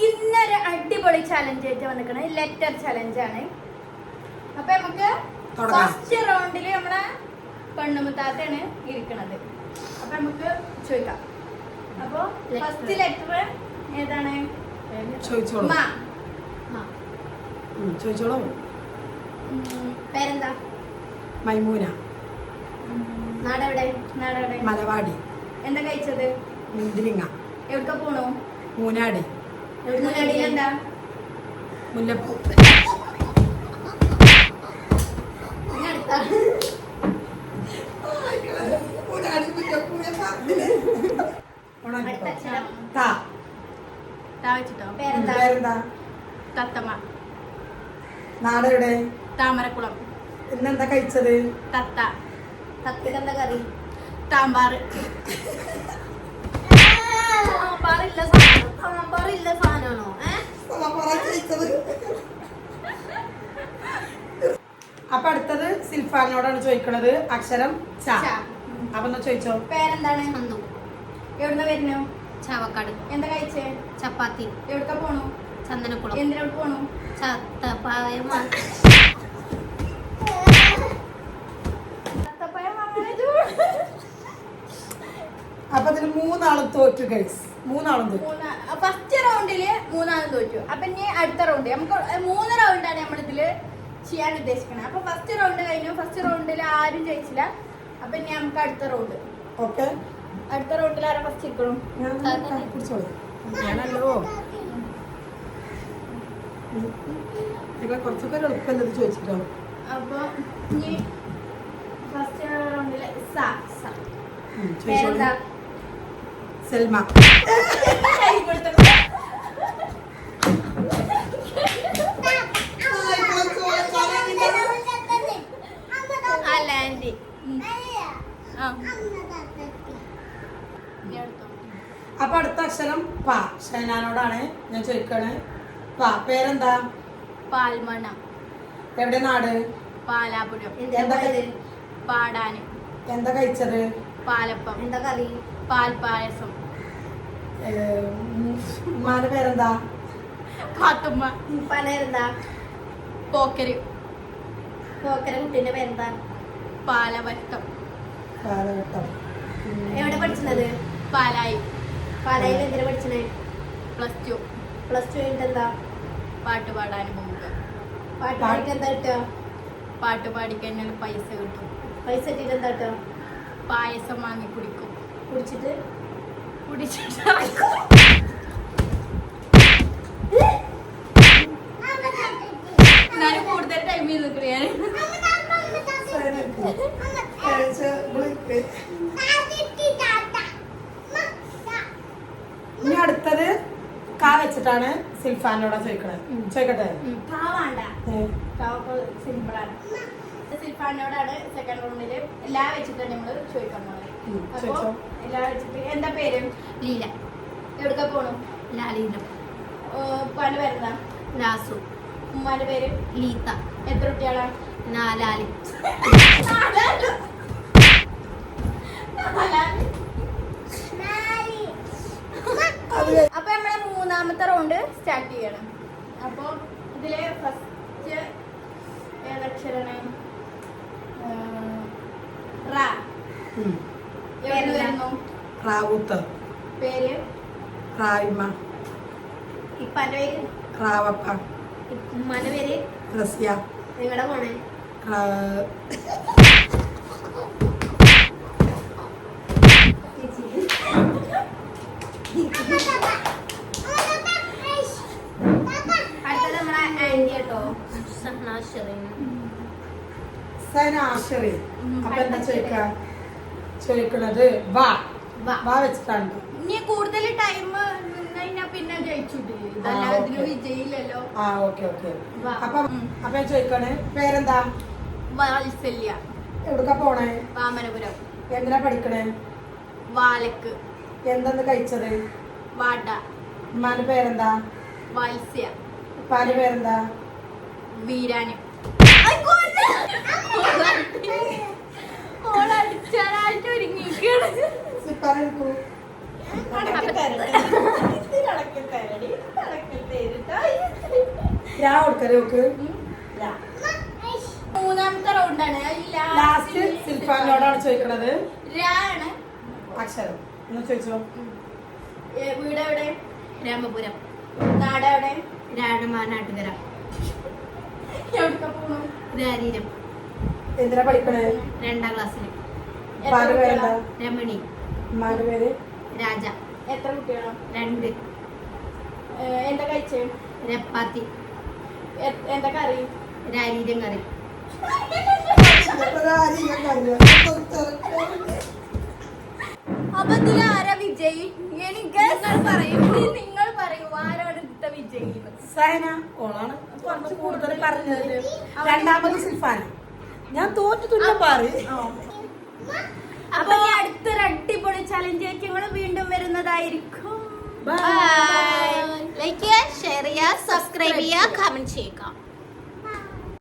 ഇന്നൊരു അടിപൊളി ചലഞ്ച് ആയിട്ട് വന്നിക്കണേ ലെറ്റർ ചലഞ്ച് ആണ്. അപ്പൊ നമുക്ക് ഫസ്റ്റ് റൗണ്ടില് നമ്മളെ പെണ്ണുമുത്താത്താണ് ഇരിക്കണത്. അപ്പൊ നമുക്ക് ചോദിക്കാം. അപ്പൊ ഫസ്റ്റ് ലെറ്റർ ഏതാണ്? ചോദിച്ചോളൂ. പേരെന്താ? മൈമൂന. നാടെവിടെ? മലവാടി. എന്താ കഴിച്ചത്? മുന്തിരിങ്ങ. എവിടക്ക പോണു? മൂനാട്. മൂനാടിയിൽ എന്താ? മുല്ലപ്പൂ. പേരെന്താ? തത്തമ്മ. നാടെവിടെ? താമരക്കുളം. ഇന്നെന്താ കഴിച്ചത്? തത്ത. തത്തിലെന്താ കറി? സാമ്പാറ്. സാമ്പാറില്ല സാധനമാണോ? അപ്പൊ അടുത്തത് സിൽഫാനോടാണ് ചോദിക്കണത്. അക്ഷരം ച. അപ്പൊ എന്നാ ചോദിച്ചോ. പേരെന്താണ്? സന്തു. എവിടുന്ന വരുന്നു? ചാവക്കാട്. എന്താ കഴിച്ചേ? ചപ്പാത്തി. എവിടക്ക പോണു? ചന്ദനക്കുളം. എന്തിനോട് പോണു? ചത്തപ്പായം. അപ്പൊ അതിന് മൂന്നാളും തോറ്റു ഗൈസ്. മൂന്നാളും തോറ്റു. ഫസ്റ്റ് റൗണ്ടില് മൂന്നാളും തോറ്റു. അപ്പൊ ഇനി അടുത്ത റൗണ്ട് നമുക്ക് 3 റൗണ്ടാണ് നമ്മൾ ഇതില് ചെയ്യാൻ ഉദ്ദേശിക്കുന്നത്. അപ്പൊ ഫസ്റ്റ് റൗണ്ട് കഴിഞ്ഞു. ഫസ്റ്റ് റൗണ്ടിൽ ആരും ജയിച്ചില്ല. അപ്പൊ ഇനി നമുക്ക് അടുത്ത റൗണ്ട്. ഓക്കെ, അടുത്ത റൗണ്ടിൽ ആരാ ഫസ്റ്റ് ഇരിക്കണം? ഞാനല്ലോ. കുറച്ചൊക്കെ എളുപ്പമല്ലത് ചോദിച്ചിട്ടോ. അപ്പൊ ഇനി ഫസ്റ്റ് റൗണ്ടില് പേരെന്താ? സെൽമ. അപ്പൊ അടുത്ത അക്ഷരം പ. ഷൈനാനോടാണ് ഞാൻ ചോദിക്കണേ. പ. പേരെന്താ? പാൽമണ. എവിടെ നാട്? പാലാപുരം. പാടാന്. എന്താ കഴിച്ചത്? പാലപ്പം. എന്താ കറി? പാൽപായസം. ഉമ്മാന്റെ പേരെന്താ? പാത്തുമ്മ. പേരെന്താ? പോക്കര്. പോക്കര. കുട്ടീന്റെ പേരെന്താ? പാലവട്ടം. കാലഘട്ടം. എവിടെ പഠിച്ചത്? പാലായി. പാലായിൽ എന്തിനാ പഠിച്ചത്? +2. +2 കഴിഞ്ഞിട്ട് എന്താ? പാട്ട് പാടാനും പോവുക. പാട്ട് പാടിക്ക് എന്താ കിട്ടുക? പാട്ട് പാടിക്കഴിഞ്ഞാൽ പൈസ കിട്ടും. പൈസ കിട്ടിയിട്ട് എന്താ കിട്ടുക? പായസം വാങ്ങി കുടിക്കും. കുടിച്ചിട്ട് ഞാൻ കൂടുതൽ ടൈമിൽ നിൽക്കുകയാണ്. ഇനി അടുത്തത് കാ വെച്ചിട്ടാണ് സിൽഫാനോടാ ചോദിക്കണത്. ചോദിക്കട്ടെ. സിമ്പിളാണ്. സിൽഫാനോടാണ് സെക്കൻഡ് റൗണ്ടില് എല്ലാ വെച്ചിട്ടാണ് നമ്മള് ചോദിക്കാൻ പോകുന്നത്. അപ്പൊ എല്ലാ വെച്ചിട്ട് എന്താ പേര്? ലീല. എവിടക്ക പോണു? ലാലീനം. ഉപ്പാന്റെ പേരെന്താ? ലാസു. ഉമ്മാന്റെ പേര്? ലീത്ത. എത്ര കുട്ടികളാ? 4. അപ്പൊ നമ്മളെ മൂന്നാമത്തെ റൗണ്ട് സ്റ്റാർട്ട് ചെയ്യണം. അപ്പൊ ഇതില് ഫസ്റ്റ് ഏതക്ഷരാണ്? റാ. എവിടെ വരുന്നു? റാവൂത്ത്. പേര്? റായ്മ. ഇപ്പാന്റെ പേര്? റാവപ്പ. ഉമ്മാന്റെ പേര്? റസിയ. നിങ്ങളുടെ പോണേ? അടുത്തത് നമ്മളെ ആന്റി കേട്ടോ. സനാശ്വരി. അപ്പൊ എന്താ ചോദിക്കണത്? വാ. വാ വെച്ചിട്ടാണ്. ഇനി കൂടുതൽ ടൈം കഴിഞ്ഞാ പിന്നെ ജയിച്ചിട്ട് ഇതല്ലാതെ ഇതിന് വിജയില്ലല്ലോ. ആ ഓക്കെ ഓക്കെ. അപ്പൊ ഞാൻ ചോദിക്കണേ. പേരെന്താ? വാത്സല്യ. എവിടക്ക പോണേ? വാമനപുരം. എന്തിനാ പഠിക്കണേ? വാലക്ക്. എന്തെന്ന് കഴിച്ചത്? വാട. ഉമ്മാന്റെ പേരെന്താ? വാത്സ്യ. ഉപ്പാന്റെ പേരെന്താ? വീരാന്. ഓളടിച്ചാനായിട്ട് ഒരുങ്ങിയിരിക്കുകയാണ്. രാ കൊടുക്കരുത് നോക്ക്. മൂന്നാമത്തെ റൗണ്ടാണ്. ലാസ്റ്റ് സിൽഫാനോടാണ് ചോദിക്കണത് രാണ് അക്ഷരം. ഒന്ന് ചോദിച്ചോ. വീട് എവിടെ? രാമപുരം. നാട് എവിടെ? രാണമാനാട്ടുകര. എവിടൊക്കെ പോണു? രാരീരം. എന്തിനാ പഠിക്കണേ? 2ാം ക്ലാസ്സിൽ. ഉപ്പാന്റെ പേരെന്താ? രമണി. ഉമ്മാന്റെ പേര്? രാജ. എത്ര കുട്ടികളോ? 2. എന്താ കഴിച്ചേ? രപ്പാത്തി. എന്താ കറി? രാരീരം കറി. അപ്പൊ ഇതിൽ ആരാ വിജയി? എനിക്ക് നിങ്ങൾ പറയൂ ആരാണ് ഇന്നത്തെ വിജയി? സൈന ഓളാണ് കുറച്ച് കൂടുതൽ പറഞ്ഞത്. രണ്ടാമത് സിൽഫാന. ഞാൻ തോറ്റു തുല്യം പറയും. അപ്പൊ ഈ അടുത്തൊരു അടിപൊളി ചലഞ്ച് ആയിട്ട് ഞങ്ങൾ വീണ്ടും വരുന്നതായിരിക്കും. ലൈക്ക് ചെയ്യുക, ഷെയർ ചെയ്യുക, സബ്സ്ക്രൈബ് ചെയ്യുക, കമന്റ് ചെയ്യുക.